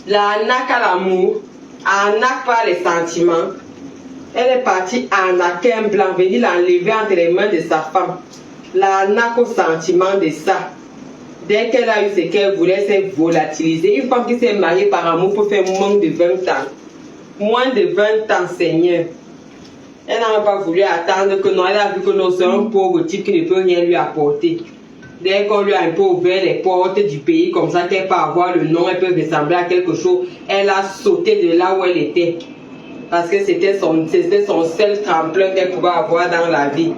l'arnaque à l'amour, arnaque par les sentiments. Elle est partie arnaquer un blanc, venir l'enlever entre les mains de sa femme. L'arnaque au sentiment de ça. Dès qu'elle a eu ce qu'elle voulait, s'est volatilisée. Une femme qui s'est mariée par amour peut faire moins de 20 ans. Moins de 20 ans, Seigneur. Elle n'a même pas voulu attendre que non, elle a vu que non, c'est un pauvre type qui ne peut rien lui apporter. Dès qu'on lui a un peu ouvert les portes du pays, comme ça qu'elle peut avoir le nom, elle peut ressembler à quelque chose, elle a sauté de là où elle était. Parce que c'était son seul tremplin qu'elle pouvait avoir dans la vie.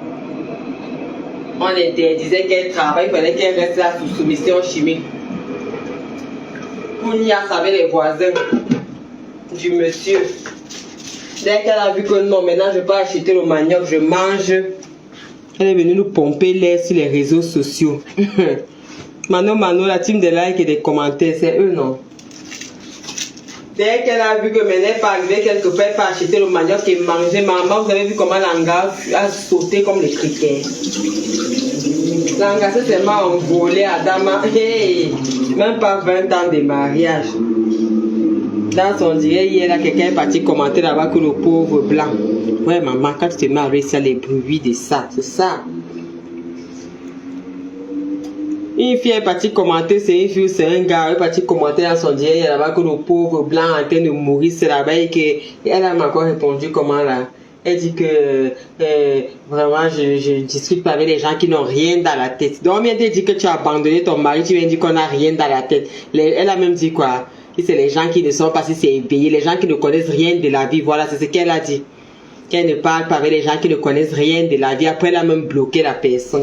On interdisait qu'elle travaille, il fallait qu'elle reste là sous soumission chimique. Kounia savait les voisins du monsieur. Dès qu'elle a vu que non, maintenant je peux acheter le manioc, je mange. Elle est venue nous pomper l'air sur les réseaux sociaux. Mano, la team des likes et des commentaires, c'est eux, non? Dès qu'elle a vu que maintenant elle peut arriver quelque part, elle peut acheter le manioc et manger. Maman, vous avez vu comment l'anga a sauté comme les criquets. L'anga s'est seulement envolé à Dama. Hey, même pas 20 ans de mariage. Dans son direct, hier, là, quelqu'un est parti commenter là-bas que le pauvre blanc. Ouais, maman, quand tu te maries, c'est les bruits de ça, c'est ça. Une fille est partie commenter, c'est une fille, c'est un gars, elle est partie commenter dans son direct là-bas que le pauvre blanc est en train de mourir, c'est là-bas et qu'elle a encore répondu comment là. Elle dit que vraiment je discute pas avec les gens qui n'ont rien dans la tête. Donc on vient de dire que tu as abandonné ton mari, tu viens de dire qu'on n'a rien dans la tête. Elle a même dit quoi? C'est les gens qui ne sont pas si c'est éveillé, les gens qui ne connaissent rien de la vie. Voilà, c'est ce qu'elle a dit. Qu'elle ne parle pas avec les gens qui ne connaissent rien de la vie. Après, elle a même bloqué la personne.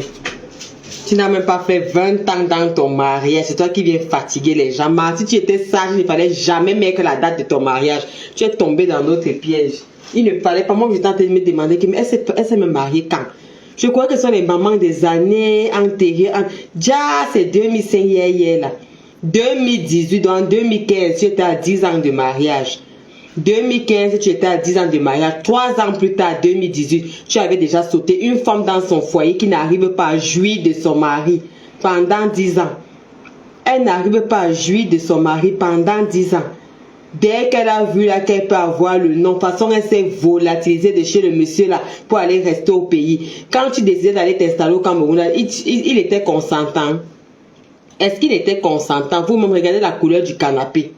Tu n'as même pas fait 20 ans dans ton mariage. C'est toi qui viens fatiguer les gens. Mais si tu étais sage, il ne fallait jamais mettre la date de ton mariage. Tu es tombé dans notre piège. Il ne fallait pas. Moi, j'étais en train de me demander elle s'est même mariée quand? Je crois que ce sont les mamans des années antérieures. Déjà, c'est 2005 hier là. 2018, donc 2015, tu étais à 10 ans de mariage. 2015, tu étais à 10 ans de mariage. 3 ans plus tard, 2018, tu avais déjà sauté une femme dans son foyer qui n'arrive pas à jouir de son mari pendant 10 ans. Elle n'arrive pas à jouir de son mari pendant 10 ans. Dès qu'elle a vu là qu'elle peut avoir le nom, de toute façon, elle s'est volatilisée de chez le monsieur là pour aller rester au pays. Quand tu décidais d'aller t'installer au Cameroun, il était consentant. Est-ce qu'il était consentant? Vous-même, regardez la couleur du canapé.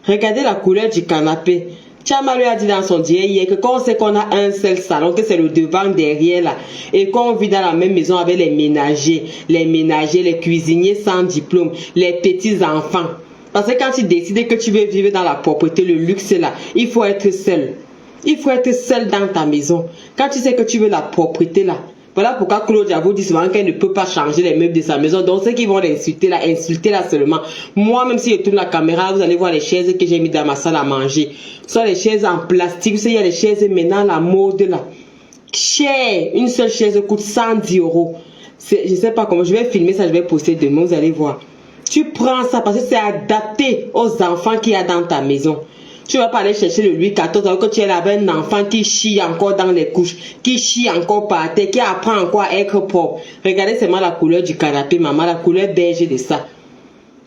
Regardez la couleur du canapé. Chama lui a dit dans son direct hier que quand on sait qu'on a un seul salon, que c'est le devant derrière là, et qu'on vit dans la même maison avec les ménagers, les cuisiniers sans diplôme, les petits-enfants. Parce que quand tu décides que tu veux vivre dans la propreté, le luxe là, il faut être seul. Il faut être seul dans ta maison. Quand tu sais que tu veux la propreté là, voilà pourquoi Claude Diabo dit souvent qu'elle ne peut pas changer les meubles de sa maison. Donc ceux qui vont l'insulter là seulement. Moi, même si je tourne la caméra, vous allez voir les chaises que j'ai mis dans ma salle à manger. Ce sont les chaises en plastique. Vous savez, il y a les chaises maintenant, la mode là. Cher. Une seule chaise coûte 110 €. Je ne sais pas comment. Je vais filmer ça, je vais poster demain, vous allez voir. Tu prends ça parce que c'est adapté aux enfants qu'il y a dans ta maison. Tu vas pas aller chercher le Louis XIV alors que tu es là avec un enfant qui chie encore dans les couches, qui chie encore par terre, qui apprend encore à être propre. Regardez seulement la couleur du canapé, maman, la couleur beige de ça.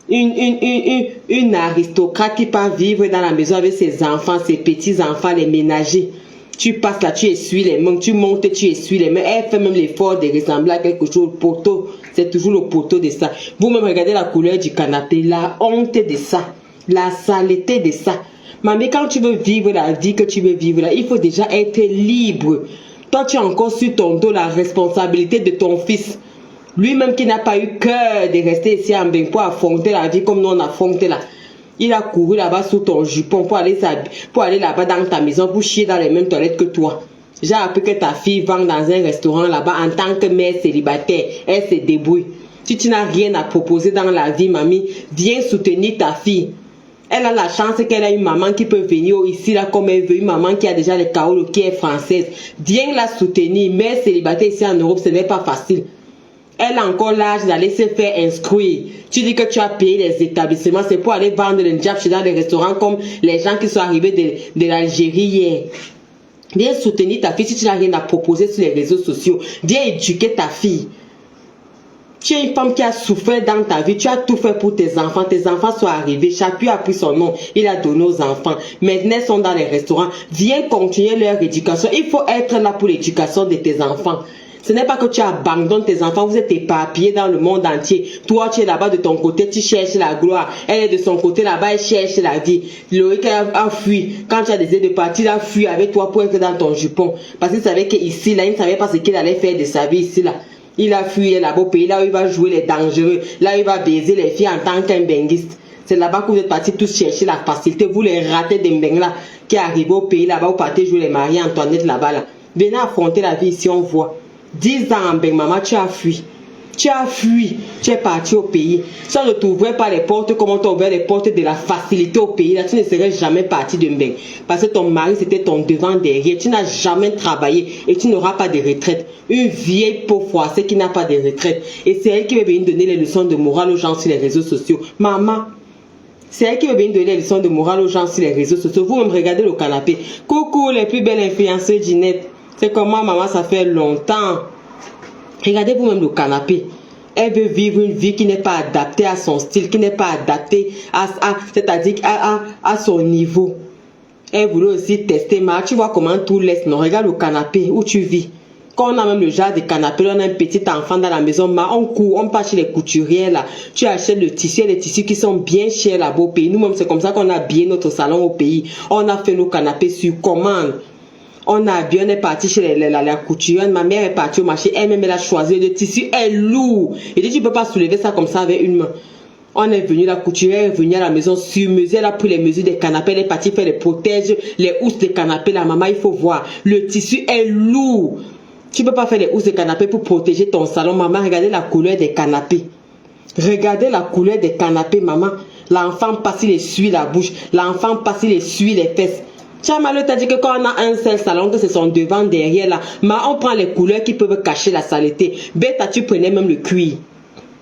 Une aristocrate qui part vivre dans la maison avec ses enfants, ses petits-enfants, les ménagers. Tu passes là, tu essuies les mains, tu montes, tu essuies les mains. Elle fait même l'effort de ressembler à quelque chose. Le poteau, c'est toujours le poteau de ça. Vous-même regardez la couleur du canapé, la honte de ça, la saleté de ça. Mamie, quand tu veux vivre la vie que tu veux vivre là, il faut déjà être libre. Toi, tu as encore sur ton dos la responsabilité de ton fils. Lui-même qui n'a pas eu cœur de rester ici en bain pour affronter la vie comme nous on affronte là. Il a couru là-bas sous ton jupon pour aller là-bas dans ta maison pour chier dans les mêmes toilettes que toi. J'ai appris que ta fille vend dans un restaurant là-bas en tant que mère célibataire. Elle se débrouille. Si tu n'as rien à proposer dans la vie, mamie, viens soutenir ta fille. Elle a la chance qu'elle a une maman qui peut venir ici là comme elle veut, une maman qui a déjà les carreaux, qui est française. Viens la soutenir. Mère célibataire ici en Europe, ce n'est pas facile. Elle a encore l'âge d'aller se faire inscrire. Tu dis que tu as payé les établissements, c'est pour aller vendre le job dans des restaurants comme les gens qui sont arrivés de l'Algérie hier. Viens soutenir ta fille si tu n'as rien à proposer sur les réseaux sociaux. Viens éduquer ta fille. Tu es une femme qui a souffert dans ta vie, tu as tout fait pour tes enfants sont arrivés, chacun a pris son nom, il a donné aux enfants. Maintenant, ils sont dans les restaurants, viens continuer leur éducation. Il faut être là pour l'éducation de tes enfants. Ce n'est pas que tu abandonnes tes enfants, vous êtes éparpillés dans le monde entier. Toi, tu es là-bas de ton côté, tu cherches la gloire. Elle est de son côté là-bas, elle cherche la vie. Loïc a fui. Quand tu as décidé de partir, il a fui avec toi pour être dans ton jupon. Parce qu'il savait qu'ici, là, il ne savait pas ce qu'il allait faire de sa vie ici, là. Il a fui là-bas au pays, là où il va jouer les dangereux. Là où il va baiser les filles en tant qu'un benguiste. C'est là-bas que vous êtes partis tous chercher la facilité. Vous les ratez des bengues là qui arrivent au pays là-bas, vous partez jouer les mariés Antoinette là-bas là. Venez affronter la vie ici, on voit. 10 ans en Beng, maman, tu as fui. Tu as fui. Tu es parti au pays. Si on ne t'ouvrait pas les portes, comme on t'a ouvert les portes de la facilité au pays, là, tu ne serais jamais parti de Beng. Parce que ton mari, c'était ton devant derrière. Tu n'as jamais travaillé et tu n'auras pas de retraite. Une vieille peau froissée qui n'a pas de retraite. Et c'est elle qui va venir donner les leçons de morale aux gens sur les réseaux sociaux. Maman, c'est elle qui va venir donner les leçons de morale aux gens sur les réseaux sociaux. Vous me regardez le canapé. Coucou les plus belles influenceuses Ginette. C'est comme moi, maman, ça fait longtemps. Regardez vous-même le canapé. Elle veut vivre une vie qui n'est pas adaptée à son style, qui n'est pas adaptée c'est-à-dire à son niveau. Elle voulait aussi tester, mais tu vois comment tout laisse. Non, regarde le canapé où tu vis. Quand on a même le genre de canapé, on a un petit enfant dans la maison, on court, on part chez les couturières là. Tu achètes le tissu, les tissus qui sont bien chers là-bas au pays. Nous-mêmes, c'est comme ça qu'on a habillé notre salon au pays. On a fait nos canapés sur commande. On a bien, on est parti chez la couturière. Ma mère est partie au marché. Elle-même, elle a choisi le tissu. Elle est lourd. Et dit, tu ne peux pas soulever ça comme ça avec une main. On est venu, la couturière est venue à la maison sur mesure. Elle a pris les mesures des canapés. Elle est partie faire les protèges, les housses des canapés. La maman, il faut voir. Le tissu est lourd. Tu ne peux pas faire les housses des canapés pour protéger ton salon. Maman, regardez la couleur des canapés. Regardez la couleur des canapés, maman. L'enfant passe, il essuie la bouche. L'enfant passe, il essuie les fesses. Chamalou t'a dit que quand on a un seul salon, que c'est son devant, derrière là, mais on prend les couleurs qui peuvent cacher la saleté. Bêta, tu prenais même le cuir.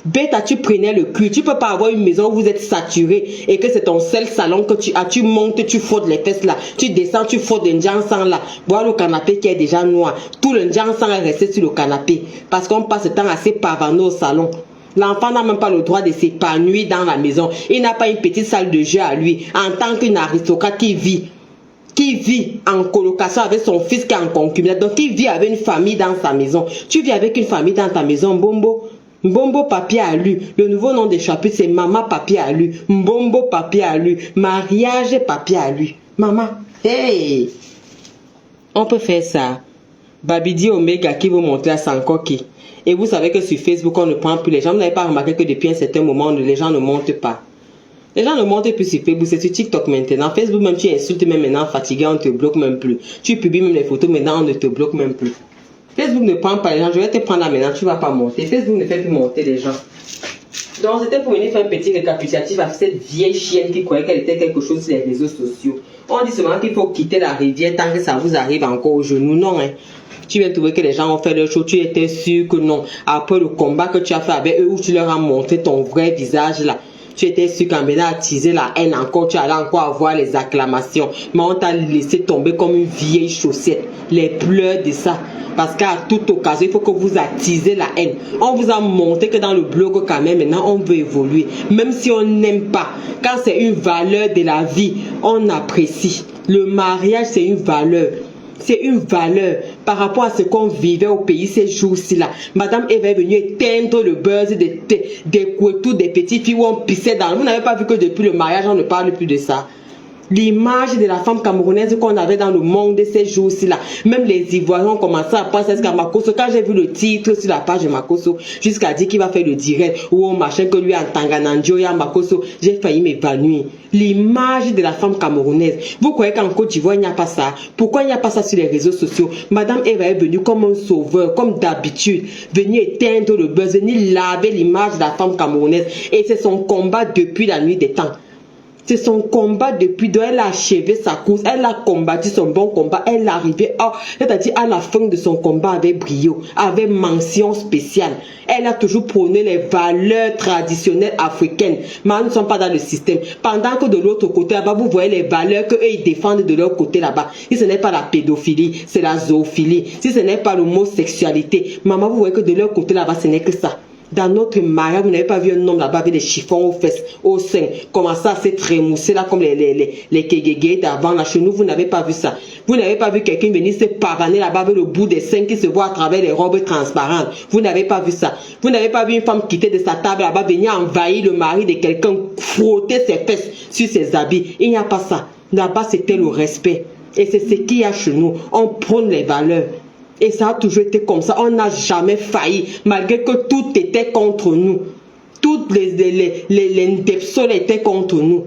Bêta, tu prenais le cuir. Tu peux pas avoir une maison où vous êtes saturé et que c'est ton seul salon que tu as. Tu montes, tu frottes les fesses là. Tu descends, tu frottes le sang là. Voir le canapé qui est déjà noir. Tout le sang est resté sur le canapé. Parce qu'on passe le temps assez pavané au salon. L'enfant n'a même pas le droit de s'épanouir dans la maison. Il n'a pas une petite salle de jeu à lui. En tant qu'une aristocrate qui vit en colocation avec son fils qui est en concubinage, donc qui vit avec une famille dans sa maison. Tu vis avec une famille dans ta maison, Mbombo. Mbombo papier à lui. Le nouveau nom des chapitres, c'est Maman papier à lui. Mbombo papier à lui. Mariage papier à lui. Maman, hey! On peut faire ça. Babidi Omega qui vous montrer à Sankoki. Et vous savez que sur Facebook, on ne prend plus les gens. Vous n'avez pas remarqué que depuis un certain moment, les gens ne montent pas. Les gens ne montent plus sur Facebook, c'est sur TikTok maintenant. Facebook même, tu insultes même maintenant, fatigué, on ne te bloque même plus. Tu publies même les photos, maintenant on ne te bloque même plus. Facebook ne prend pas les gens, je vais te prendre là maintenant, tu ne vas pas monter. Facebook ne fait plus monter les gens. Donc c'était pour venir faire un petit récapitulatif à cette vieille chienne qui croyait qu'elle était quelque chose sur les réseaux sociaux. On dit seulement qu'il faut quitter la rivière tant que ça vous arrive encore aux genoux. Non, hein. Tu viens trouver que les gens ont fait leur chose, tu étais sûr que non. Après le combat que tu as fait avec eux, où tu leur as montré ton vrai visage là. Tu étais sûr qu'en venant attiser la haine encore, tu allais encore avoir les acclamations. Mais on t'a laissé tomber comme une vieille chaussette. Les pleurs de ça. Parce qu'à toute occasion, il faut que vous attisez la haine. On vous a montré que dans le blog quand même, maintenant, on veut évoluer. Même si on n'aime pas. Quand c'est une valeur de la vie, on apprécie. Le mariage, c'est une valeur. C'est une valeur par rapport à ce qu'on vivait au pays ces jours-ci là. Madame Eva est venue éteindre le buzz des couetous, des petites filles où on pissait dans. Vous n'avez pas vu que depuis le mariage, on ne parle plus de ça. L'image de la femme camerounaise qu'on avait dans le monde ces jours-ci là. Même les Ivoiriens ont commencé à penser à Makosso. Quand j'ai vu le titre sur la page de Makosso, jusqu'à dire qu'il va faire le direct ou au machin que lui en Tangananjo et à Makosso, j'ai failli m'évanouir. L'image de la femme camerounaise. Vous croyez qu'en Côte d'Ivoire, il n'y a pas ça? Pourquoi il n'y a pas ça sur les réseaux sociaux? Madame Eva est venue comme un sauveur, comme d'habitude, venue éteindre le buzz, venue laver l'image de la femme camerounaise. Et c'est son combat depuis la nuit des temps. C'est son combat depuis, donc elle a achevé sa course, elle a combattu son bon combat, elle est arrivée, c'est-à-dire à la fin de son combat avec brio, avec mention spéciale. Elle a toujours prôné les valeurs traditionnelles africaines, mais elles ne sont pas dans le système. Pendant que de l'autre côté là-bas, vous voyez les valeurs qu'eux ils défendent de leur côté là-bas. Si ce n'est pas la pédophilie, c'est la zoophilie. Si ce n'est pas l'homosexualité, maman, vous voyez que de leur côté là-bas, ce n'est que ça. Dans notre mariage, vous n'avez pas vu un homme là-bas avec des chiffons aux fesses, aux seins, commencer à se trémousser là comme les kégégés d'avant là. Chez nous, vous n'avez pas vu ça. Vous n'avez pas vu quelqu'un venir se pavaner là-bas avec le bout des seins qui se voit à travers les robes transparentes. Vous n'avez pas vu ça. Vous n'avez pas vu une femme quitter de sa table là-bas, venir envahir le mari de quelqu'un, frotter ses fesses sur ses habits. Il n'y a pas ça. Là-bas, c'était le respect. Et c'est ce qu'il y a chez nous. On prône les valeurs. Et ça a toujours été comme ça. On n'a jamais failli, malgré que tout était contre nous. Toutes les ndepsoles étaient contre nous.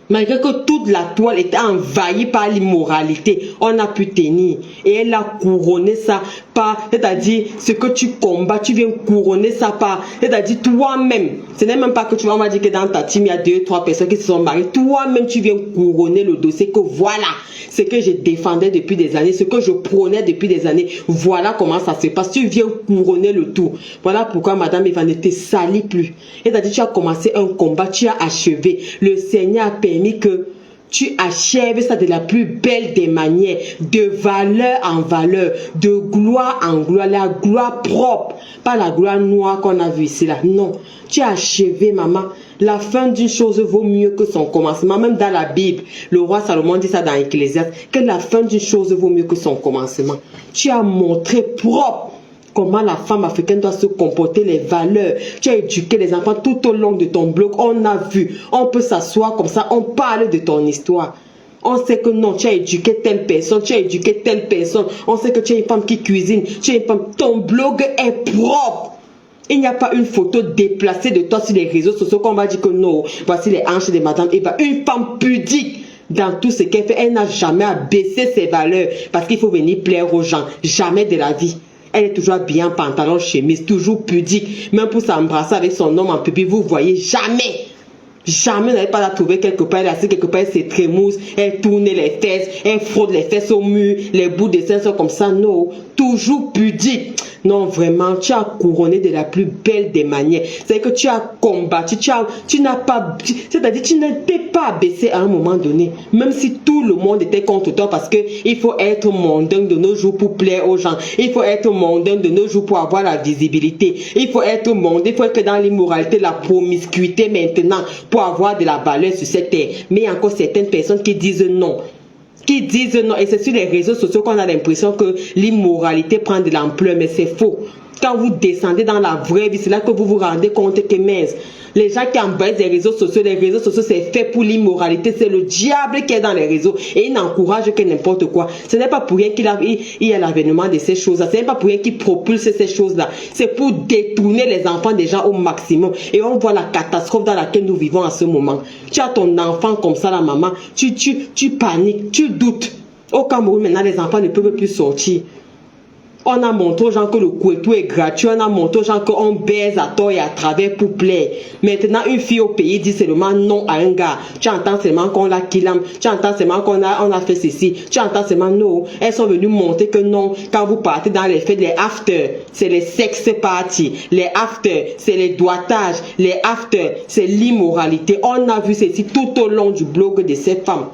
Malgré que toute la toile était envahie par l'immoralité, on a pu tenir. Et elle a couronné ça par, c'est-à-dire, ce que tu combats, tu viens couronner ça par, c'est-à-dire toi-même. Ce n'est même pas que tu vas dire que dans ta team, il y a 2, 3 personnes qui se sont mariées. Toi-même, tu viens couronner le dossier que voilà, ce que je défendais depuis des années, ce que je prônais depuis des années. Voilà comment ça se passe. Tu viens couronner le tout. Voilà pourquoi Madame Eva ne te salit plus. C'est-à-dire, tu as commencé un combat, tu as achevé. Le Seigneur a permis que tu achèves ça de la plus belle des manières, de valeur en valeur, de gloire en gloire, la gloire propre, pas la gloire noire qu'on a vue ici là. Non, tu as achevé, maman. La fin d'une chose vaut mieux que son commencement. Même dans la Bible, le roi Salomon dit ça dans Ecclésiaste, que la fin d'une chose vaut mieux que son commencement. Tu as montré propre comment la femme africaine doit se comporter, les valeurs. Tu as éduqué les enfants tout au long de ton blog. On a vu. On peut s'asseoir comme ça. On parle de ton histoire. On sait que non, tu as éduqué telle personne. Tu as éduqué telle personne. On sait que tu es une femme qui cuisine. Tu es une femme. Ton blog est propre. Il n'y a pas une photo déplacée de toi sur les réseaux sociaux qu'on va dire que non. Voici les hanches de Madame Eva. Une femme pudique. Dans tout ce qu'elle fait, elle n'a jamais abaissé ses valeurs. Parce qu'il faut venir plaire aux gens. Jamais de la vie. Elle est toujours bien en pantalon, chemise, toujours pudique. Même pour s'embrasser avec son homme en public, vous voyez jamais. Jamais vous n'allez pas la trouver quelque part, elle est assise quelque part, elle se trémousse, elle tourne les fesses, elle frôle les fesses au mur, les bouts de seins sont comme ça, non, toujours pudique. Non, vraiment, tu as couronné de la plus belle des manières. C'est que tu as combattu, tu n'as pas, c'est-à-dire tu n'étais pas abaissé à un moment donné. Même si tout le monde était contre toi parce que il faut être mondain de nos jours pour plaire aux gens. Il faut être mondain de nos jours pour avoir la visibilité. Il faut être mondain, il faut être dans l'immoralité, la promiscuité maintenant pour avoir de la valeur sur cette terre. Mais il y a encore certaines personnes qui disent non. Et c'est sur les réseaux sociaux qu'on a l'impression que l'immoralité prend de l'ampleur, mais c'est faux. Quand vous descendez dans la vraie vie, c'est là que vous vous rendez compte que mince, les gens qui embrassent les réseaux sociaux c'est fait pour l'immoralité, c'est le diable qui est dans les réseaux et il n'encourage que n'importe quoi. Ce n'est pas pour rien qu'il y a l'avènement de ces choses-là, ce n'est pas pour rien qu'il propulse ces choses-là, c'est pour détourner les enfants des gens au maximum et on voit la catastrophe dans laquelle nous vivons à ce moment. Tu as ton enfant comme ça, la maman, tu paniques, tu doutes. Au Cameroun, maintenant, les enfants ne peuvent plus sortir. On a montré aux gens que le couetou est gratuit. On a montré aux gens qu'on baise à tort et à travers pour plaire. Maintenant, une fille au pays dit seulement non à un gars. Tu entends seulement qu'on l'a killam. Tu entends seulement qu'on a fait ceci. Tu entends seulement non. Elles sont venues montrer que non. Quand vous partez dans les fêtes, les after, c'est les sex parties. Les after, c'est les doigtages. Les after, c'est l'immoralité. On a vu ceci tout au long du blog de ces femmes.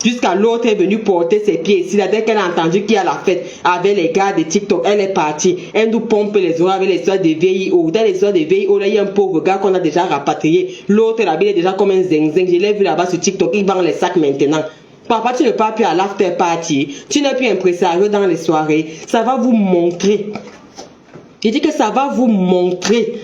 Jusqu'à l'autre est venue porter ses pieds ici. Là, dès qu'elle a entendu qu'il y a la fête avec les gars de TikTok, elle est partie. Elle nous pompe les oreilles avec les histoires de VIO. Dans les histoires de VIO, là, il y a un pauvre gars qu'on a déjà rapatrié. L'autre, là, il est déjà comme un zing-zing. Je l'ai vu là-bas sur TikTok. Il vend les sacs maintenant. Papa, tu ne pars plus à l'after party. Tu n'es plus impresario dans les soirées. Ça va vous montrer. Je dis que ça va vous montrer.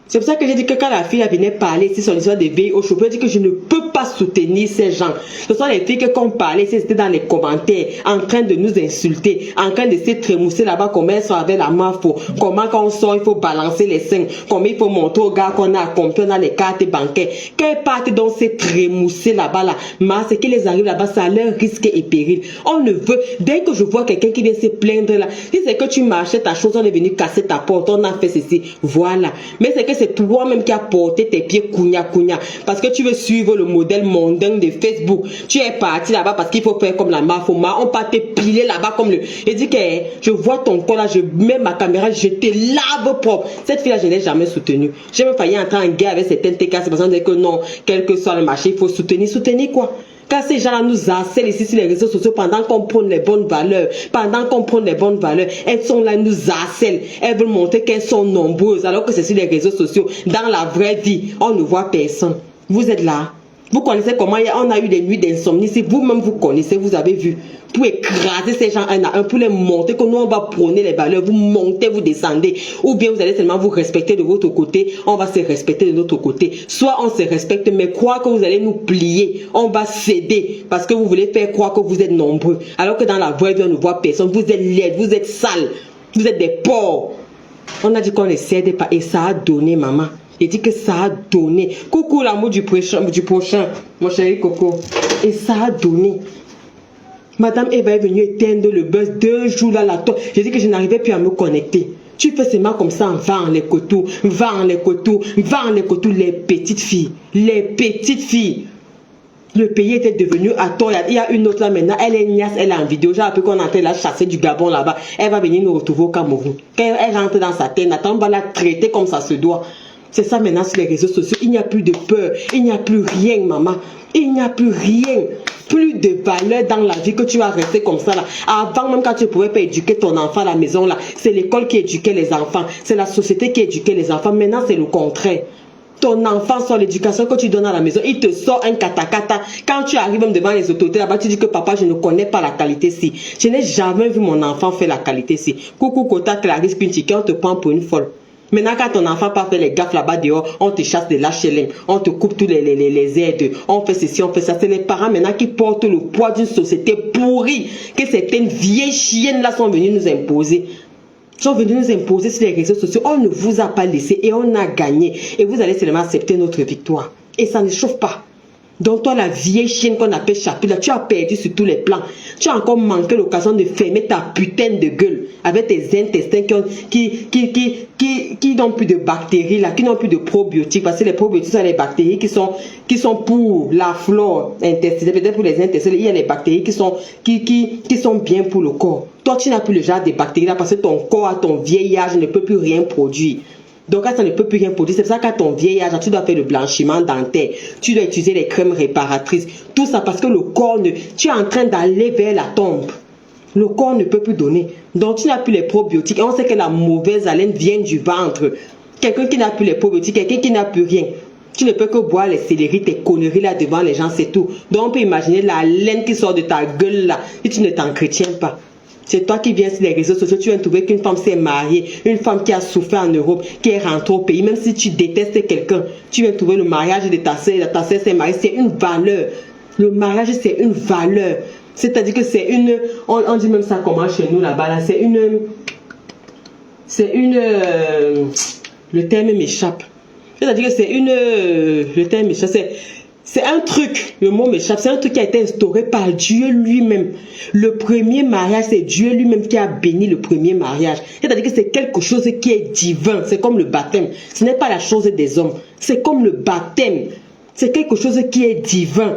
C'est pour ça que j'ai dit que quand la fille venait parler ici sur l'histoire des VIO, je peux dire que je ne peux pas soutenir ces gens. Ce sont les filles que quand on parlait, c'était dans les commentaires, en train de nous insulter, en train de se trémousser là-bas, comment elles sont avec la mafo, comment quand on sort, il faut balancer les seins, comment il faut montrer aux gars qu'on a accompli, on a les cartes bancaires. Qu'elles partent donc se trémousser là-bas, là, mais ce qui les arrive là-bas, ça a leur risque et péril. On ne veut, dès que je vois quelqu'un qui vient se plaindre là, si c'est que tu marchais ta chose, on est venu casser ta porte, on a fait ceci, voilà. Mais c'est que c'est toi-même qui as porté tes pieds kounya. Parce que tu veux suivre le modèle mondain de Facebook. Tu es parti là-bas parce qu'il faut faire comme la mafoma. On peut te piler là-bas comme le... Et dit que je vois ton corps là, je mets ma caméra, je te lave propre. Cette fille-là, je ne l'ai jamais soutenue. J'ai même failli entrer en guerre avec certaines TK. C'est parce qu'on dit que non, quel que soit le marché, il faut soutenir. Soutenir quoi? Quand ces gens-là nous harcèlent ici sur les réseaux sociaux, pendant qu'on prône les bonnes valeurs, elles sont là, nous harcèlent. Elles veulent montrer qu'elles sont nombreuses, alors que c'est sur les réseaux sociaux. Dans la vraie vie, on ne voit personne. Vous êtes là. Vous connaissez comment on a eu des nuits d'insomnie. Si vous-même vous connaissez, vous avez vu. Pour écraser ces gens un à un, pour les monter, que nous on va prôner les valeurs, vous montez, vous descendez. Ou bien vous allez seulement vous respecter de votre côté, on va se respecter de notre côté. Soit on se respecte, mais croire que vous allez nous plier, on va céder, parce que vous voulez faire croire que vous êtes nombreux. Alors que dans la vraie vie, on ne voit personne. Vous êtes laides, vous êtes sales, vous êtes des porcs. On a dit qu'on ne cède pas, et ça a donné, maman. Il dit que ça a donné. Coucou l'amour du prochain, mon chéri Coco. Et ça a donné. Madame Eva est venue éteindre le buzz 2 jours là, j'ai dit que je n'arrivais plus à me connecter. Tu fais seulement comme ça, va en les coteaux, les petites filles. Le pays était devenu à tort. Il y a une autre là maintenant, elle est niasse, elle est en vidéo. J'ai appris qu'on est en train de la chasser du Gabon là-bas. Elle va venir nous retrouver au Cameroun. Quand elle rentre dans sa tête, on va la traiter comme ça se doit. C'est ça maintenant sur les réseaux sociaux. Il n'y a plus de peur. Il n'y a plus rien, maman. Il n'y a plus rien. Plus de valeur dans la vie que tu vas rester comme ça là. Avant même quand tu ne pouvais pas éduquer ton enfant à la maison là, c'est l'école qui éduquait les enfants. C'est la société qui éduquait les enfants. Maintenant c'est le contraire. Ton enfant sort l'éducation que tu donnes à la maison. Il te sort un katakata. Quand tu arrives même devant les autorités là-bas, tu dis que papa, je ne connais pas la qualité-ci. Je n'ai jamais vu mon enfant faire la qualité-ci. Coucou Kota Clarisse Quintiquet, on te prend pour une folle. Maintenant, quand ton enfant pas fait les gaffes là-bas dehors, on te chasse de l'HLM, on te coupe tous les aides, on fait ceci, on fait ça. C'est les parents maintenant qui portent le poids d'une société pourrie, que certaines vieilles chiennes là sont venues nous imposer. Sur les réseaux sociaux. On ne vous a pas laissé et on a gagné. Et vous allez seulement accepter notre victoire. Et ça ne chauffe pas. Donc toi, la vieille chienne qu'on appelle Chapuis, tu as perdu sur tous les plans. Tu as encore manqué l'occasion de fermer ta putain de gueule avec tes intestins qui n'ont plus de bactéries, là, qui n'ont plus de probiotiques. Parce que les probiotiques sont les bactéries qui sont pour la flore intestinale. Peut-être pour les intestins, il y a les bactéries qui sont bien pour le corps. Toi, tu n'as plus le genre de bactéries là parce que ton corps, à ton vieillage, ne peut plus rien produire. Donc, quand ça ne peut plus rien produire, c'est pour ça qu'à ton vieillage, tu dois faire le blanchiment dentaire. Tu dois utiliser les crèmes réparatrices. Tout ça parce que le corps tu es en train d'aller vers la tombe. Le corps ne peut plus donner. Donc, tu n'as plus les probiotiques. Et on sait que la mauvaise haleine vient du ventre. Quelqu'un qui n'a plus les probiotiques, quelqu'un qui n'a plus rien. Tu ne peux que boire les céleri, tes conneries là devant les gens, c'est tout. Donc, on peut imaginer la laine qui sort de ta gueule là si tu ne t'entretiens pas. C'est toi qui viens sur les réseaux sociaux, tu viens trouver qu'une femme s'est mariée, une femme qui a souffert en Europe, qui est rentrée au pays, même si tu détestes quelqu'un, tu viens trouver le mariage de ta sœur s'est mariée, c'est une valeur. Le mariage, c'est une valeur. C'est-à-dire que c'est une, on dit même ça comment chez nous là-bas, là, le terme m'échappe. C'est-à-dire que le terme m'échappe, c'est un truc, le mot m'échappe, c'est un truc qui a été instauré par Dieu lui-même. Le premier mariage, c'est Dieu lui-même qui a béni le premier mariage. C'est-à-dire que c'est quelque chose qui est divin, c'est comme le baptême. Ce n'est pas la chose des hommes, c'est comme le baptême. C'est quelque chose qui est divin.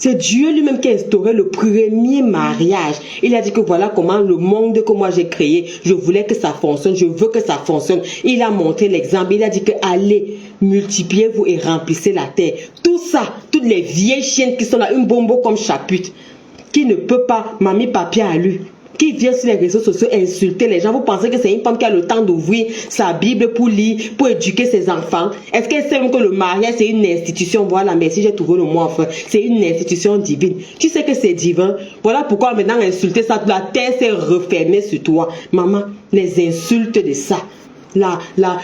C'est Dieu lui-même qui a instauré le premier mariage. Il a dit que voilà comment le monde que moi j'ai créé, je voulais que ça fonctionne, je veux que ça fonctionne. Il a montré l'exemple, il a dit que allez, multipliez-vous et remplissez la terre. Tout ça, toutes les vieilles chiennes qui sont là, une bombo comme Chapuis, qui ne peut pas, mamie papier à lui, qui vient sur les réseaux sociaux insulter les gens. Vous pensez que c'est une femme qui a le temps d'ouvrir sa Bible pour lire, pour éduquer ses enfants? Est-ce qu'elle sait même que le mariage c'est une institution? Voilà, merci, j'ai trouvé le mot enfin. C'est une institution divine. Tu sais que c'est divin. Voilà pourquoi maintenant insulter ça, la terre s'est refermée sur toi. Maman, les insultes de ça,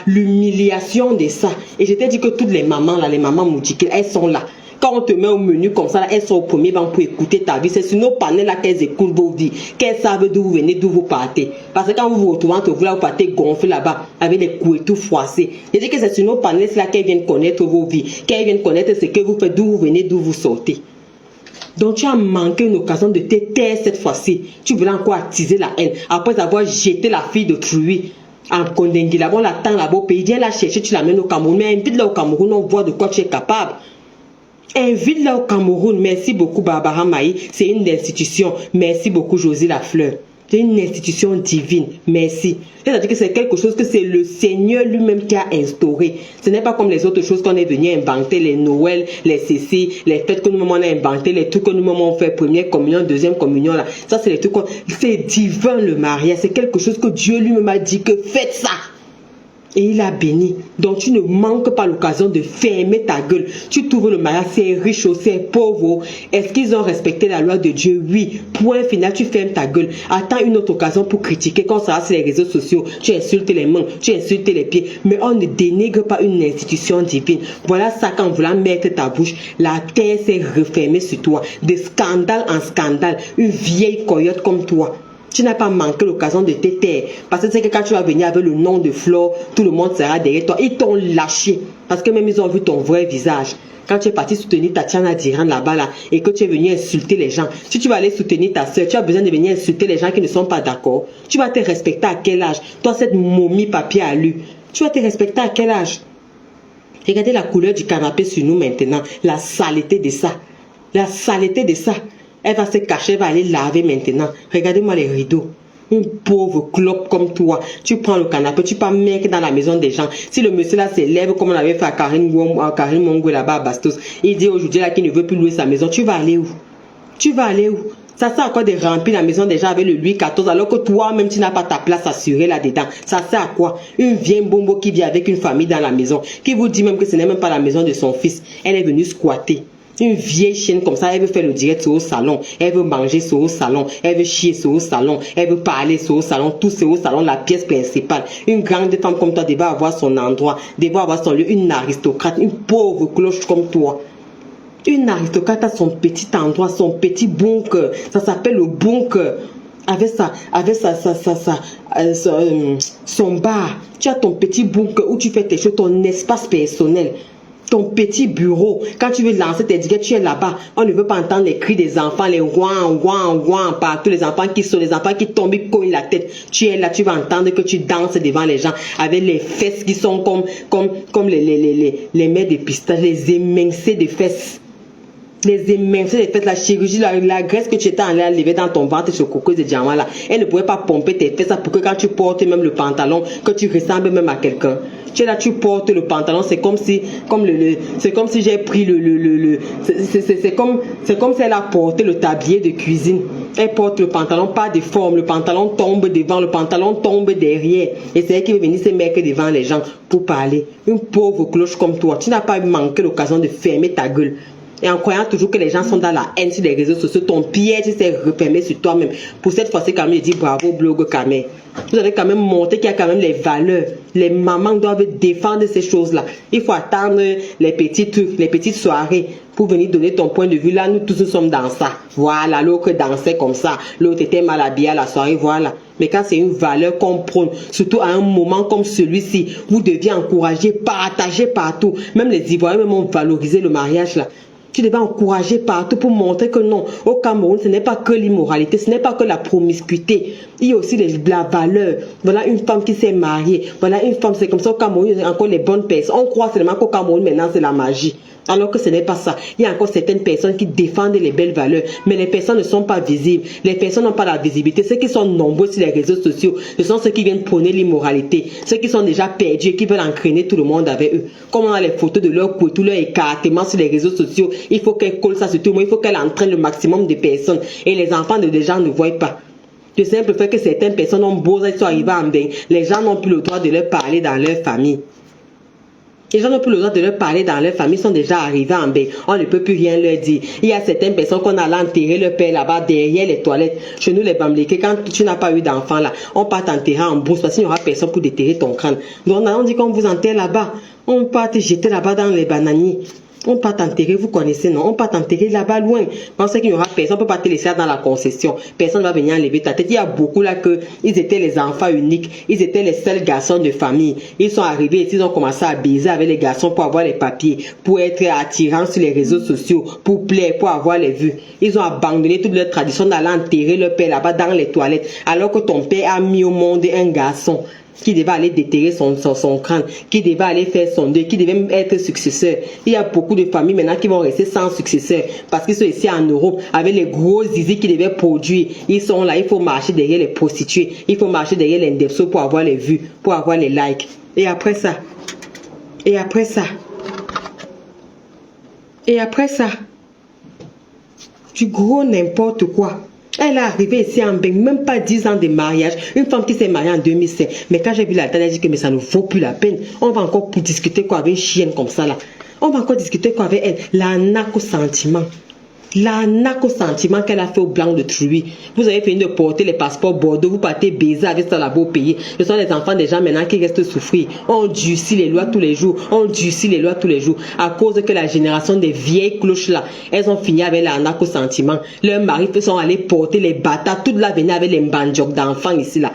l'humiliation de ça. Et je t'ai dit que toutes les mamans là, les mamans moutiquées, elles sont là. Quand on te met au menu comme ça, là, elles sont au premier banc pour écouter ta vie. C'est sur nos panels là qu'elles écoutent vos vies, qu'elles savent d'où vous venez, d'où vous partez. Parce que quand vous vous retrouvez entre vous, là, vous partez gonflé là-bas, avec les coups et tout froissés. Je dis que c'est sur nos panels là qu'elles viennent connaître vos vies, qu'elles viennent connaître ce que vous faites, d'où vous venez, d'où vous sortez. Donc tu as manqué une occasion de te taire cette fois-ci. Tu voulais encore attiser la haine, après avoir jeté la fille de Truy en Kondengui, là-bas, on l'attend là-bas au pays. Viens la chercher, tu l'amènes au Cameroun. Mais invite-la au Cameroun, on voit de quoi tu es capable. Invite-la au Cameroun. Merci beaucoup Barbara Maï. C'est une institution. Merci beaucoup Josie Lafleur. C'est une institution divine. Merci. C'est-à-dire que c'est quelque chose que c'est le Seigneur lui-même qui a instauré. Ce n'est pas comme les autres choses qu'on est venu inventer, les Noël, les ceci, les fêtes que nous-mêmes on a inventé, les trucs que nous-mêmes on fait, première communion, deuxième communion, là. Ça, c'est les trucs c'est divin le mariage. C'est quelque chose que Dieu lui-même a dit que faites ça. Et il a béni. Donc tu ne manques pas l'occasion de fermer ta gueule. Tu trouves le mariage, c'est riche ou c'est pauvre. Est-ce qu'ils ont respecté la loi de Dieu? Oui. Point final, tu fermes ta gueule. Attends une autre occasion pour critiquer. Quand ça va sur les réseaux sociaux, tu insultes les mains, tu insultes les pieds. Mais on ne dénigre pas une institution divine. Voilà ça, qu'en voulant mettre ta bouche, la terre s'est refermée sur toi. De scandale en scandale. Une vieille coyote comme toi. Tu n'as pas manqué l'occasion de te taire. Parce que c'est que quand tu vas venir avec le nom de Flore, tout le monde sera derrière toi. Ils t'ont lâché. Parce que même ils ont vu ton vrai visage. Quand tu es parti soutenir Tatiana Diran là-bas là, et que tu es venu insulter les gens. Si tu vas aller soutenir ta soeur, tu as besoin de venir insulter les gens qui ne sont pas d'accord. Tu vas te respecter à quel âge? Toi, cette momie papier à lui. Tu vas te respecter à quel âge? Regardez la couleur du canapé sur nous maintenant. La saleté de ça. La saleté de ça. Elle va se cacher, elle va aller laver maintenant. Regardez-moi les rideaux. Une pauvre clope comme toi. Tu prends le canapé, tu peux mettre dans la maison des gens. Si le monsieur là s'élève comme on avait fait à Karine Mongo là-bas à Bastos, il dit aujourd'hui là qu'il ne veut plus louer sa maison, tu vas aller où? Tu vas aller où? Ça sert à quoi de remplir la maison des gens avec le Louis XIV alors que toi-même tu n'as pas ta place assurée là-dedans? Ça sert à quoi? Une vieille bombo qui vit avec une famille dans la maison, qui vous dit même que ce n'est même pas la maison de son fils. Elle est venue squatter. Une vieille chienne comme ça, elle veut faire le direct sur au salon, elle veut manger sur au salon, elle veut chier sur au salon, elle veut parler sur au salon, tout sur au salon, la pièce principale. Une grande femme comme toi devait avoir son endroit, devait avoir son lieu, une aristocrate, une pauvre cloche comme toi. Une aristocrate a son petit endroit, son petit bunker, ça s'appelle le bunker. Avec son bar, tu as ton petit bunker où tu fais tes choses, ton espace personnel. Ton petit bureau, quand tu veux lancer tes diguettes, tu es là-bas. On ne veut pas entendre les cris des enfants, les ouan, partout, les enfants qui sont, les enfants qui tombent, ils cognent la tête. Tu es là, tu vas entendre que tu danses devant les gens avec les fesses qui sont comme les mets de pistache, les émincés de fesses. Les émincés de fesses, la chirurgie, la graisse que tu étais en l'air lever dans ton ventre sur coco de diamant là, elle ne pouvait pas pomper tes fesses pour que quand tu portes même le pantalon, que tu ressembles même à quelqu'un. Tu es là, tu portes le pantalon, c'est comme si j'ai pris c'est comme si elle a porté le tablier de cuisine. Elle porte le pantalon, pas de forme, le pantalon tombe devant, le pantalon tombe derrière. Et c'est elle qui veut venir se mettre devant les gens pour parler. Une pauvre cloche comme toi, tu n'as pas manqué l'occasion de fermer ta gueule. Et en croyant toujours que les gens sont dans la haine sur les réseaux sociaux, ton piège s'est refermé sur toi-même. Pour cette fois-ci, quand même, je dis bravo, blog Kamé. Vous avez quand même montré qu'il y a quand même les valeurs. Les mamans doivent défendre ces choses-là. Il faut attendre les petits trucs, les petites soirées pour venir donner ton point de vue. Là, nous tous nous sommes dans ça. Voilà, l'autre dansait comme ça. L'autre était mal habillé à la soirée, voilà. Mais quand c'est une valeur qu'on prône, surtout à un moment comme celui-ci, vous deviez encourager, partager partout. Même les Ivoiriens même ont valorisé le mariage là. Tu devais encourager partout pour montrer que non, au Cameroun, ce n'est pas que l'immoralité, ce n'est pas que la promiscuité. Il y a aussi la valeur. Voilà une femme qui s'est mariée. Voilà une femme, c'est comme ça au Cameroun, il y a encore les bonnes personnes. On croit seulement qu'au Cameroun, maintenant, c'est la magie. Alors que ce n'est pas ça. Il y a encore certaines personnes qui défendent les belles valeurs, mais les personnes ne sont pas visibles. Les personnes n'ont pas la visibilité. Ceux qui sont nombreux sur les réseaux sociaux, ce sont ceux qui viennent prôner l'immoralité. Ceux qui sont déjà perdus et qui veulent entraîner tout le monde avec eux. Comme on a les photos de leur couple, leur écartement sur les réseaux sociaux, il faut qu'elle colle ça sur tout le monde. Il faut qu'elle entraîne le maximum de personnes. Et les enfants des gens ne voient pas. Le simple fait que certaines personnes ont beau être arrivées en bain, les gens n'ont plus le droit de leur parler dans leur famille. Les gens n'ont plus le droit de leur parler dans leur famille, sont déjà arrivés en bain. On ne peut plus rien leur dire. Il y a certaines personnes qu'on a enterrer leur père là-bas derrière les toilettes. Chez nous, les Bamlékés, quand tu n'as pas eu d'enfant là, on part t'enterrer en brousse parce qu'il n'y aura personne pour déterrer ton crâne. Donc on dit qu'on vous enterre là-bas. On part te jeter là-bas dans les bananiers. On peut t'enterrer, vous connaissez, non? On peut t'enterrer là-bas loin. Pensez qu'il n'y aura personne, on ne peut pas te laisser dans la concession. Personne ne va venir enlever ta tête. Il y a beaucoup là que ils étaient les enfants uniques. Ils étaient les seuls garçons de famille. Ils sont arrivés et ils ont commencé à baiser avec les garçons pour avoir les papiers, pour être attirants sur les réseaux sociaux, pour plaire, pour avoir les vues. Ils ont abandonné toute leur tradition d'aller enterrer leur père là-bas dans les toilettes, alors que ton père a mis au monde un garçon. qui devait aller déterrer son crâne, qui devait aller faire son deuil, qui devait même être successeur. Il y a beaucoup de familles maintenant qui vont rester sans successeur parce qu'ils sont ici en Europe avec les gros zizi qui devaient produire. Ils sont là, il faut marcher derrière les prostituées, il faut marcher derrière les indexos pour avoir les vues, pour avoir les likes. Et après ça, du gros n'importe quoi. Elle est arrivée ici en bain, même pas 10 ans de mariage. Une femme qui s'est mariée en 2007. Mais quand j'ai vu la date, elle a dit que mais ça ne vaut plus la peine. On va encore discuter quoi avec une chienne comme ça là. On va encore discuter quoi avec elle. L'arnaque au sentiment. L'arnaque au sentiment qu'elle a fait au blanc de truie. Vous avez fini de porter les passeports Bordeaux, vous partez baiser avec ça là-bas au pays. Ce sont les enfants des gens maintenant qui restent souffrir. On durcit les lois tous les jours. À cause que la génération des vieilles cloches là, elles ont fini avec l'arnaque au sentiment. Leurs maris sont allés porter les bâtards toute la venue avec les bandjoks d'enfants ici là.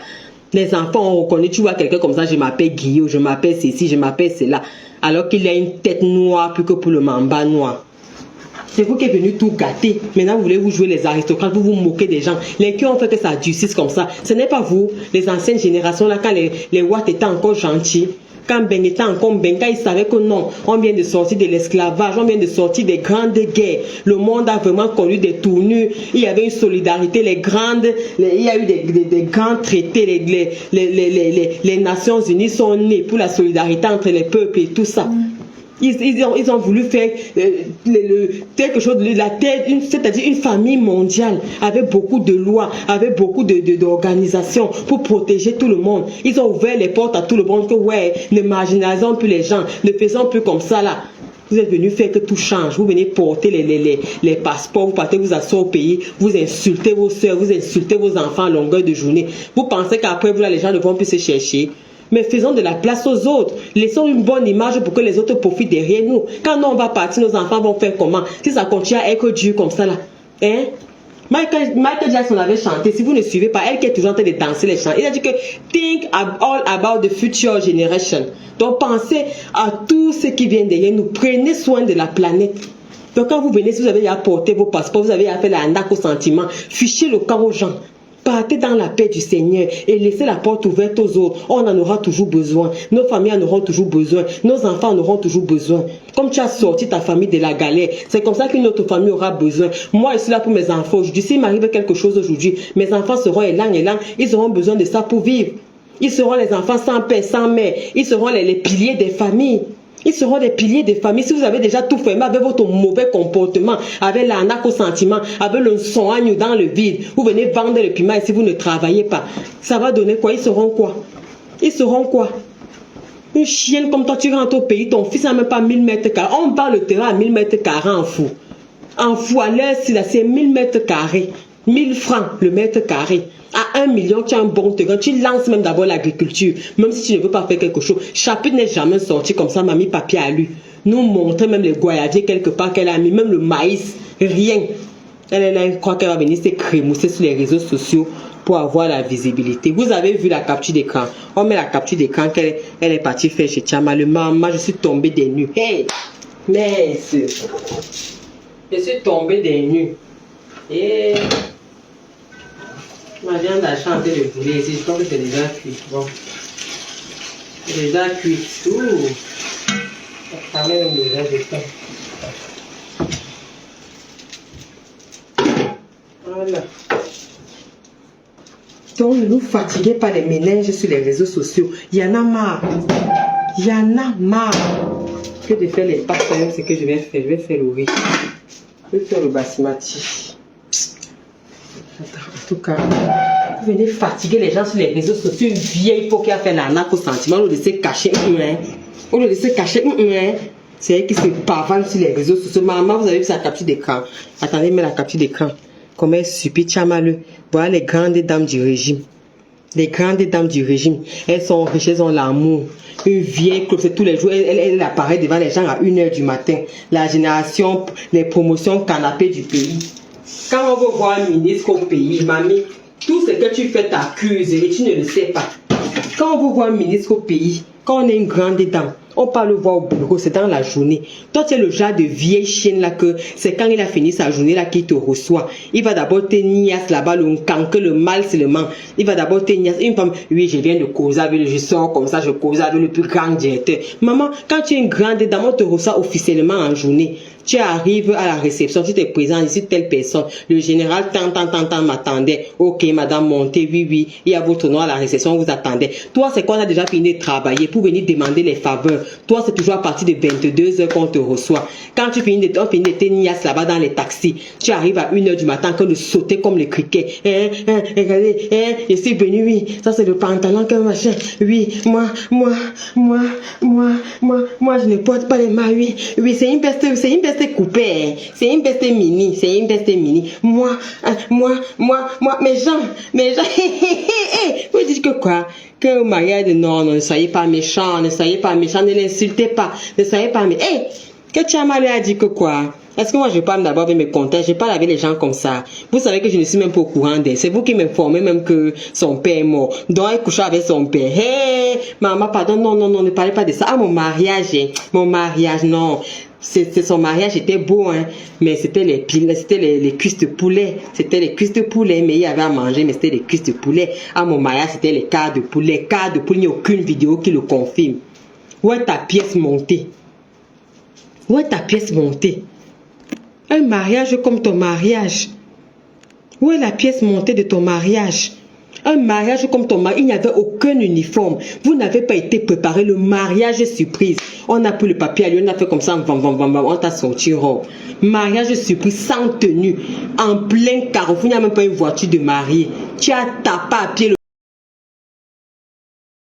Les enfants ont reconnu, tu vois quelqu'un comme ça, je m'appelle Guillaume, je m'appelle ceci, je m'appelle cela. Alors qu'il a une tête noire plus que pour le mamba noir. C'est vous qui êtes venu tout gâter. Maintenant, vous voulez vous jouer les aristocrates, vous vous moquez des gens. Les qui ont fait que ça durcisse comme ça. Ce n'est pas vous, les anciennes générations, là, quand les Watts étaient encore gentils, quand Ben était encore Ben, quand ils savaient que non, on vient de sortir de l'esclavage, on vient de sortir des grandes guerres. Le monde a vraiment connu des tournures. Il y avait une solidarité, il y a eu des grands traités. Les Nations Unies sont nées pour la solidarité entre les peuples et tout ça. Ils ont voulu faire quelque chose de la terre, c'est-à-dire une famille mondiale avec beaucoup de lois, avec beaucoup d'organisations pour protéger tout le monde. Ils ont ouvert les portes à tout le monde que ouais, ne marginalisons plus les gens, ne faisons plus comme ça là. Vous êtes venus faire que tout change. Vous venez porter les passeports, vous partez vous asseoir au pays, vous insultez vos soeurs, vous insultez vos enfants à longueur de journée. Vous pensez qu'après vous là, les gens ne vont plus se chercher. Mais faisons de la place aux autres. Laissons une bonne image pour que les autres profitent derrière nous. Quand nous on va partir, nos enfants vont faire comment? Si ça continue à être dur comme ça là. Hein? Michael Jackson avait chanté. Si vous ne suivez pas, elle qui est toujours en train de danser les chants. Il a dit que think all about the future generation. Donc pensez à tout ce qui vient derrière nous. Prenez soin de la planète. Donc quand vous venez, si vous avez apporté vos passeports, vous avez fait la handak au sentiment, fichez le camp aux gens. Partez dans la paix du Seigneur et laissez la porte ouverte aux autres. On en aura toujours besoin. Nos familles en auront toujours besoin. Nos enfants en auront toujours besoin. Comme tu as sorti ta famille de la galère, c'est comme ça qu'une autre famille aura besoin. Moi, je suis là pour mes enfants aujourd'hui. S'il m'arrive quelque chose aujourd'hui, mes enfants seront élan. Ils auront besoin de ça pour vivre. Ils seront les enfants sans père, sans mère. Ils seront les piliers des familles. Ils seront des piliers des familles. Si vous avez déjà tout fait avec votre mauvais comportement, avec l'arnaque au sentiment, avec le soigne dans le vide, vous venez vendre le piment et si vous ne travaillez pas, ça va donner quoi? Ils seront quoi? Une chienne comme toi, tu rentres au pays, ton fils n'a même pas 1000 mètres carrés. On parle le terrain à 1000 mètres carrés en fou. En fou, à l'heure, c'est 1000 mètres carrés. 1000 francs le mètre carré. À 1 million, tu as un bon terrain. Tu lances même d'abord l'agriculture. Même si tu ne veux pas faire quelque chose. Chapitre n'est jamais sorti comme ça, mamie papier à lui. Nous montrer même les goyadiers quelque part qu'elle a mis, même le maïs, rien. Elle croit qu'elle va venir se crémousser sur les réseaux sociaux pour avoir la visibilité. Vous avez vu la capture d'écran. On met la capture d'écran qu'elle est partie faire chez Chama. Le maman, je suis tombée des nues. Hey! Mais je suis tombée des nues. Et ma viande a chanté de poulet ici, je crois que c'est déjà cuit. Bon. C'est déjà cuit. Ouh. Ça met même déjà de temps. Voilà. Donc ne nous fatiguez pas les ménages sur les réseaux sociaux. Il y en a marre. Que de faire les pâtes, c'est ce que je vais faire. Je vais faire le riz. Je vais faire le basmati. En tout cas, vous venez fatiguer les gens sur les réseaux sociaux. Une vieille peau qui a fait l'arnaque au sentiment. On le laisse cacher. C'est elle qui se pavane sur les réseaux sociaux. Maman, vous avez vu sa capture d'écran. Attendez, mais la capture d'écran. Comme elle supplie Tchamaleu. Voilà les grandes dames du régime. Les grandes dames du régime. Elles sont riches, elles ont l'amour. Une vieille club, c'est tous les jours. Elle apparaît devant les gens à 1h du matin. La génération, les promotions canapé du pays. Quand on veut voir un ministre au pays, mamie, tout ce que tu fais t'accuse et tu ne le sais pas. Quand on veut voir un ministre au pays, quand on est une grande dame, On part le voir au bureau, c'est dans la journée. Toi, tu es le genre de vieille chienne là que c'est quand il a fini sa journée là qu'il te reçoit. Il va d'abord te niasse là-bas, le canque, le mal seulement. Il va d'abord te niasse. Une femme, oui, je viens de causer avec je sors comme ça, je cause avec le plus grand directeur. Maman, quand tu es une grande dame, on te reçoit officiellement en journée. Tu arrives à la réception, tu te présentes ici, telle personne. Le général tant m'attendait. Ok, madame, montez, oui. Il y a votre nom à la réception, vous attendez. Toi, c'est quoi, on a déjà fini de travailler pour venir demander les faveurs. Toi, c'est toujours à partir de 22h qu'on te reçoit. Quand tu finis de te niasse là-bas dans les taxis, tu arrives à 1h du matin que de sauter comme les criquets. Regardez, je suis venu, oui. Ça, c'est le pantalon que machin. Oui, moi, je ne porte pas les mains, oui. Oui, c'est une veste coupée, c'est une veste mini, Moi, mes gens, vous dites que quoi? Que au mariage, non, ne soyez pas méchants, ne l'insultez pas, ne soyez pas méchants. Que Tchama lui a dit que quoi? Est-ce que moi je parle d'abord avec mes contacts, je parle avec les gens comme ça. Vous savez que je ne suis même pas au courant d'elle. C'est vous qui m'informez même que son père est mort. Donc elle couche avec son père. Maman, pardon, non, ne parlez pas de ça. Ah, mon mariage, non. Son mariage était beau, hein, mais c'était les cuisses de poulet. C'était les cuisses de poulet, mais il y avait à manger, mais c'était les cuisses de poulet. À mon mariage, c'était les quarts de poulet. Il n'y a aucune vidéo qui le confirme. Où est ta pièce montée? Un mariage comme ton mariage. Où est la pièce montée de ton mariage? Un mariage comme ton mariage, il n'y avait aucun uniforme. Vous n'avez pas été préparé. Le mariage surprise. On a pris le papier à lui, on a fait comme ça, on t'a sorti robe. Mariage surprise sans tenue. En plein carrefour, il n'y a même pas une voiture de mariée. Tu as tapé à pied le